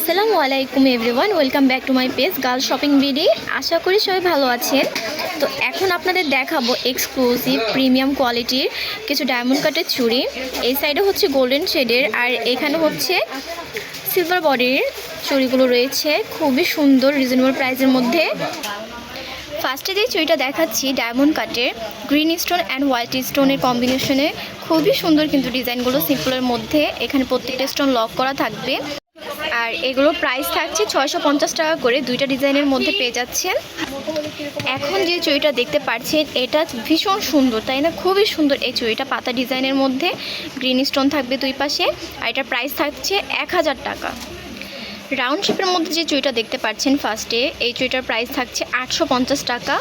আসসালামু আলাইকুম everyone, welcome back to my page girls shopping BD. আশা করি সবাই ভালো আছেন। তো এখন আপনাদের দেখাবো এক্সক্লুসিভ প্রিমিয়াম কোয়ালিটির কিছু ডায়মন্ড কাটের চুড়ি। এই সাইডে হচ্ছে গোল্ডেন শেডের, আর এখানে হচ্ছে সিলভার বডির চুড়িগুলো রয়েছে, খুবই সুন্দর রিজনেবল প্রাইসের মধ্যে। ফার্স্টে যে চুড়িটা দেখাচ্ছি ডায়মন্ড কাটের, গ্রিন স্টোন অ্যান্ড হোয়াইট স্টোনের কম্বিনেশনে খুবই সুন্দর, কিন্তু ডিজাইনগুলো সিম্পলের মধ্যে। এখানে প্রত্যেকটা স্টোন লক করা থাকবে, আর এগুলো প্রাইস থাকছে 650 টাকা করে। দুইটা ডিজাইনের মধ্যে পেয়ে যাচ্ছেন। এখন যে চুড়িটা দেখতে পাচ্ছেন এটা ভীষণ সুন্দর, তাই না? খুবই সুন্দর এই চুড়িটা, পাতা ডিজাইনের মধ্যে গ্রিন স্টোন থাকবে দুই পাশে, আর এটার প্রাইস থাকছে 1000 টাকা। রাউন্ড শেপের মধ্যে যে চুড়িটা দেখতে পাচ্ছেন ফার্স্টে, এই চুড়িটার প্রাইস থাকছে 850 টাকা।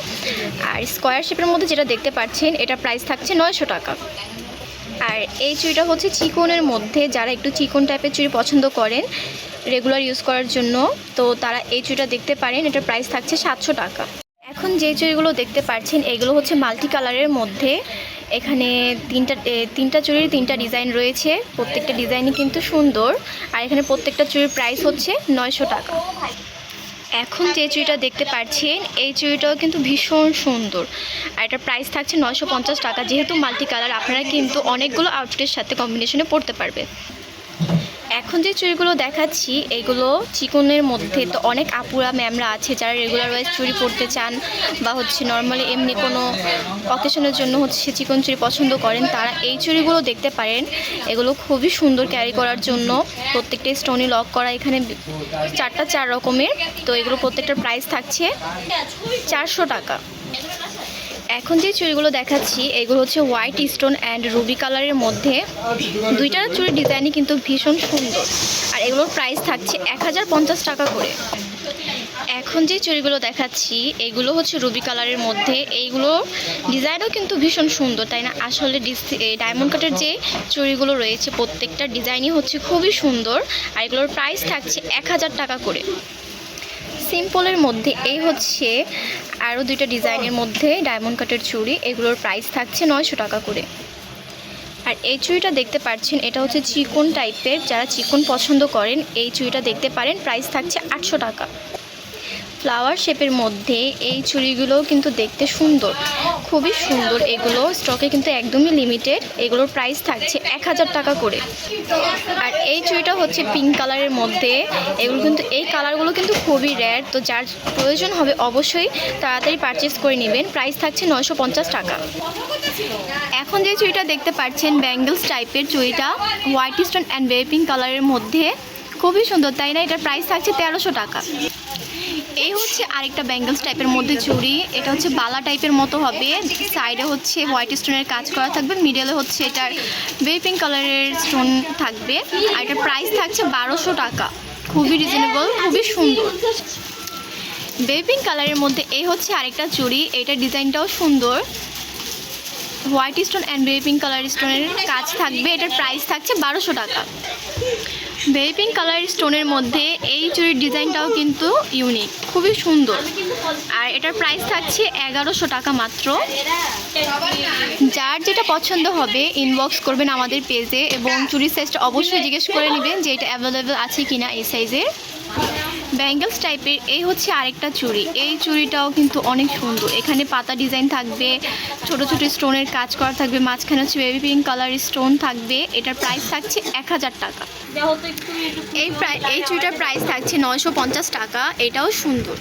আর স্কোয়ার শেপের মধ্যে যেটা দেখতে পাচ্ছেন এটার প্রাইস থাকছে 900 টাকা। আর এই চুড়িটা হচ্ছে চিকনের মধ্যে, যারা একটু চিকন টাইপের চুড়ি পছন্দ করেন রেগুলার ইউজ করার জন্য, তো তারা এই চুড়িটা দেখতে পারেন। এটার প্রাইস থাকছে 700 টাকা। এখন যে চুড়িগুলো দেখতে পাচ্ছেন এগুলো হচ্ছে মাল্টি কালারের মধ্যে। এখানে তিনটা চুড়ির তিনটা ডিজাইন রয়েছে, প্রত্যেকটা ডিজাইনই কিন্তু সুন্দর। আর এখানে প্রত্যেকটা চুড়ির প্রাইস হচ্ছে 900 টাকা। এখন যে চুড়িটা দেখতে পাচ্ছেন এই চুড়িটাও কিন্তু ভীষণ সুন্দর, আর এটার প্রাইস থাকছে 950 টাকা। যেহেতু মাল্টি কালার, আপনারা কিন্তু অনেকগুলো আউটফিটের সাথে কম্বিনেশনে পরতে পারবেন। এখন যে চুড়িগুলো দেখাচ্ছি এগুলো চিকনের মধ্যে, তো অনেক আপুরা ম্যামরা আছে যারা রেগুলার ওয়াইজ চুড়ি পরতে চান, বা হচ্ছে নর্মালি এমনি কোনো অকেশনের জন্য হচ্ছে চিকন চুড়ি পছন্দ করেন, তারা এই চুড়িগুলো দেখতে পারেন। এগুলো খুবই সুন্দর ক্যারি করার জন্য, প্রত্যেকটা স্টোনই লক করা, এখানে চার রকমের। তো এগুলো প্রত্যেকটার প্রাইস থাকছে 400 টাকা। এখন যে চুড়িগুলো দেখাচ্ছি এগুলো হচ্ছে হোয়াইট স্টোন অ্যান্ড রুবি কালারের মধ্যে। দুইটার চুড়ির ডিজাইনই কিন্তু ভীষণ সুন্দর, আর এগুলোর প্রাইস থাকছে 1050 টাকা করে। এখন যে চুড়িগুলো দেখাচ্ছি এগুলো হচ্ছে রুবি কালারের মধ্যে। এইগুলো ডিজাইনও কিন্তু ভীষণ সুন্দর, তাই না? আসলে ডায়মন্ড কাটের যে চুড়িগুলো রয়েছে প্রত্যেকটা ডিজাইনই হচ্ছে খুবই সুন্দর, আর এগুলোর প্রাইস থাকছে 1000 টাকা করে। সিম্পলের মধ্যে এই হচ্ছে আরও দুইটা ডিজাইনের মধ্যে ডায়মন্ড কাটের চুড়ি, এগুলোর প্রাইস থাকছে 900 টাকা করে। আর এই চুড়িটা দেখতে পাচ্ছেন এটা হচ্ছে চিকন টাইপের, যারা চিকন পছন্দ করেন এই চুড়িটা দেখতে পারেন, প্রাইস থাকছে 800 টাকা। ফ্লাওয়ার শেপের মধ্যে এই চুড়িগুলোও কিন্তু দেখতে সুন্দর, খুবই সুন্দর। এগুলো স্টকে কিন্তু একদমই লিমিটেড, এগুলোর প্রাইস থাকছে 1000 টাকা করে। আর এই চুড়িটা হচ্ছে পিঙ্ক কালারের মধ্যে। এই কালারগুলো কিন্তু খুবই রেয়ার, তো যার প্রয়োজন হবে অবশ্যই তাড়াতাড়ি পারচেস করে নেবেন। প্রাইস থাকছে 950 টাকা। এখন যে চুড়িটা দেখতে পাচ্ছেন ব্যাঙ্গেলস টাইপের চুড়িটা, white stone and baby pink কালারের মধ্যে, খুবই সুন্দর, তাই না? এটার প্রাইস থাকছে 1300 টাকা। এই হচ্ছে আরেকটা ব্যাঙ্গেলস টাইপের মধ্যে চুড়ি, এটা হচ্ছে বালা টাইপের মতো হবে, সাইডে হচ্ছে হোয়াইট স্টোনের কাজ করা থাকবে, মিডলে হচ্ছে এটার বেবি পিঙ্ক কালারের স্টোন থাকবে, আর এটার প্রাইস থাকছে 1200 টাকা। খুবই রিজনেবল, খুবই সুন্দর। বেবি পিঙ্ক কালারের মধ্যে এই হচ্ছে আরেকটা চুড়ি, এটার ডিজাইনটাও সুন্দর, white stone and baby pink colour স্টোনের কাজ থাকবে, এটার প্রাইস থাকছে 1200 টাকা। বেবি পিঙ্ক কালার স্টোনের মধ্যে এই চুড়ির ডিজাইনটাও কিন্তু ইউনিক, খুবই সুন্দর, আর এটার প্রাইস থাকছে 1100 টাকা মাত্র। যার যেটা পছন্দ হবে ইনবক্স করবেন আমাদের পেজে, এবং চুড়ির সাইজটা অবশ্যই জিজ্ঞেস করে নেবেন যে এটা অ্যাভেলেবেল আছে কিনা এই সাইজের। ব্যাঙ্গেলস টাইপের এই হচ্ছে আরেকটা চুড়ি, এই চুড়িটাও কিন্তু অনেক সুন্দর। এখানে পাতা ডিজাইন থাকবে, ছোট ছোট স্টোনের কাজ করা থাকবে, মাঝখানে হচ্ছে বেবি পিঙ্ক কালার স্টোন থাকবে, এটার প্রাইস থাকছে 1000 টাকা। এই চুড়িটার প্রাইস থাকছে 950 টাকা, এটাও সুন্দর।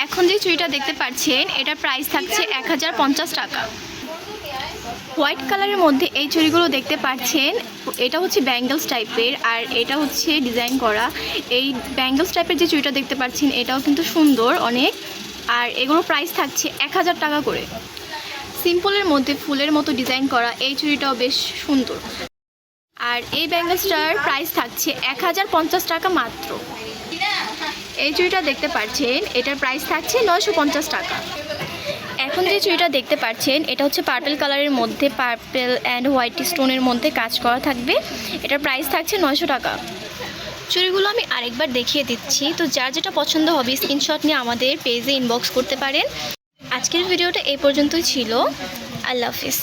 এখন যে চুড়িটা দেখতে পাচ্ছেন এটার প্রাইস থাকছে 1050 টাকা। হোয়াইট কালারের মধ্যে এই চুড়িগুলো দেখতে পাচ্ছেন, এটা হচ্ছে ব্যাঙ্গেলস টাইপের, আর এটা হচ্ছে ডিজাইন করা। এই ব্যাঙ্গেলস টাইপের যে চুড়িটা দেখতে পাচ্ছেন এটাও কিন্তু সুন্দর অনেক, আর এগুলো প্রাইস থাকছে 1000 টাকা করে। সিম্পলের মধ্যে ফুলের মতো ডিজাইন করা এই চুড়িটাও বেশ সুন্দর, আর এই ব্যাঙ্গেলসটার প্রাইস থাকছে 1050 টাকা মাত্র। এই চুড়িটা দেখতে পাচ্ছেন এটার প্রাইস থাকছে 950 টাকা। এখন যে চুড়িটা দেখতে পাচ্ছেন এটা হচ্ছে পার্পল কালারের মধ্যে, পার্পল অ্যান্ড হোয়াইট স্টোনের মধ্যে কাজ করা থাকবে, এটার প্রাইস থাকছে 900 টাকা। চুড়িগুলো আমি আরেকবার দেখিয়ে দিচ্ছি, তো যার যেটা পছন্দ হবে স্ক্রিনশট নিয়ে আমাদের পেজে ইনবক্স করতে পারেন। আজকের ভিডিওটা এই পর্যন্তই ছিল। আল্লাহ হাফিজ।